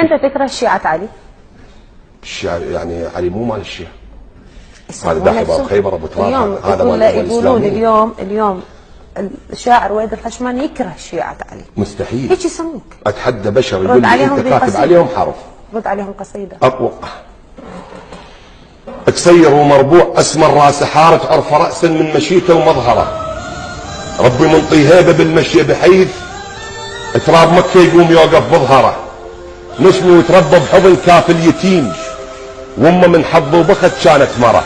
انت تكره شيعة علي؟ الشيعة يعني علي مو مال الشيعة، هذا داخل باب خيبر ابو تراب، هذا مال يقولون اليوم الشاعر ويد الخشماني يكره شيعة علي. مستحيل، هيك يسموك. اتحدى بشر يقول لي انت كاتب عليهم حرف. رد عليهم قصيدة. اقوى قصير ومربوع اسمر راسه حارف عرف راسا من مشيته ومظهره، ربي منطي هيبه بالمشي بحيث تراب مكه يقوم يوقف بظهره، نشمي وتربى بحضن كاف اليتيم، وامه من حظ وبخت كانت مره،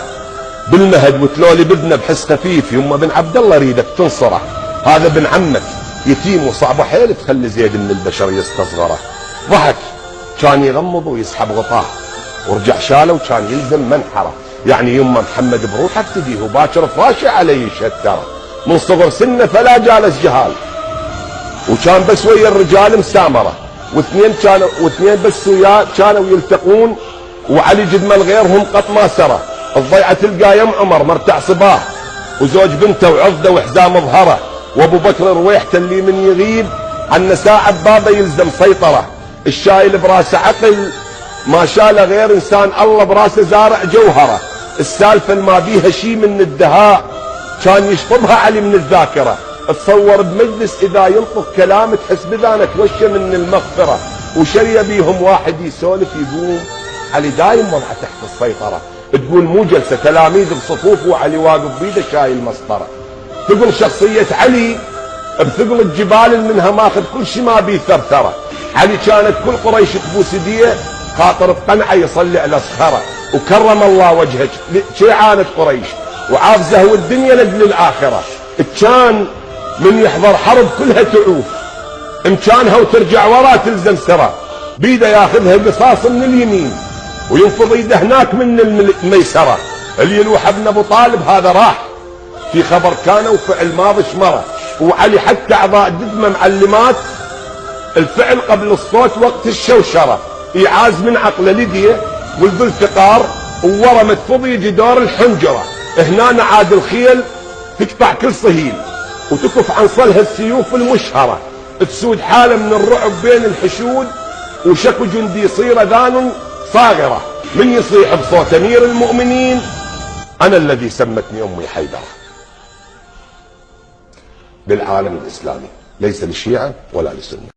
بالمهد وتلولي بابنه بحس خفيف، يمه بن عبد الله ريدك تنصره، هذا ابن عمك يتيم وصعبه حيل تخلي زيد من البشر يستصغره. ضحك كان يغمض ويسحب غطاه، ورجع شاله وكان يلزم منحره، يعني يمه محمد بروحه ابتديه وباكر فراشي عليه يشتره، من صغر سنه فلا جالس جهال، وكان بس ويا الرجال مسامره، واثنين بس وياه كانوا يلتقون، وعلي جد من غيرهم قط ما سرى، الضيعه تلقى يم عمر مرتع صباه، وزوج بنته وعضده وحزام ظهره، وابو بكر رويحته اللي من يغيب عن ساعه بابه يلزم سيطره، الشايل براسه عقل ما شاله غير انسان، الله براسه زارع جوهره، السالفه ما بيها شي من الدهاء كان يشطبها علي من الذاكره، تصور بمجلس اذا ينطق كلام تحس بذانك وشه من المغفره، وشريه بيهم واحد يسولف يقوم علي دايم وضعه تحت السيطره، تقول مو جلسه تلاميذ بصفوف وعلي واقف بيده شايل مسطره، تقول شخصيه علي بثقل الجبال منها ماخذ كل شيء ما بيه ثرثره، علي كانت كل قريش تبوس ايديه خاطر بقنعه يصلي على صخره، وكرم الله وجهك شي عانت قريش وعافزه والدنيا لاجل الاخره، كان من يحضر حرب كلها تعوف امكانها وترجع ورا تلزم سرى، بيده ياخذها قصاص من اليمين وينفض ايده هناك من الميسره، اللي يلوح ابن ابو طالب هذا راح في خبر كان وفعل ماضي شمره، وعلي حتى اعضاء جدمه معلمات الفعل قبل الصوت وقت الشوشره، ايعاز من عقله لقيه والذوالفقار وورا متفض يجي دور الحنجره، هنا عاد الخيل تقطع كل صهيل وتكف عن صلها السيوف المشهره، تسود حاله من الرعب بين الحشود، وشكو جندي يصير اذان صاغره، من يصيح بصوت امير المؤمنين انا الذي سمتني امي حيدره. بالعالم الاسلامي ليس للشيعه ولا للسنه.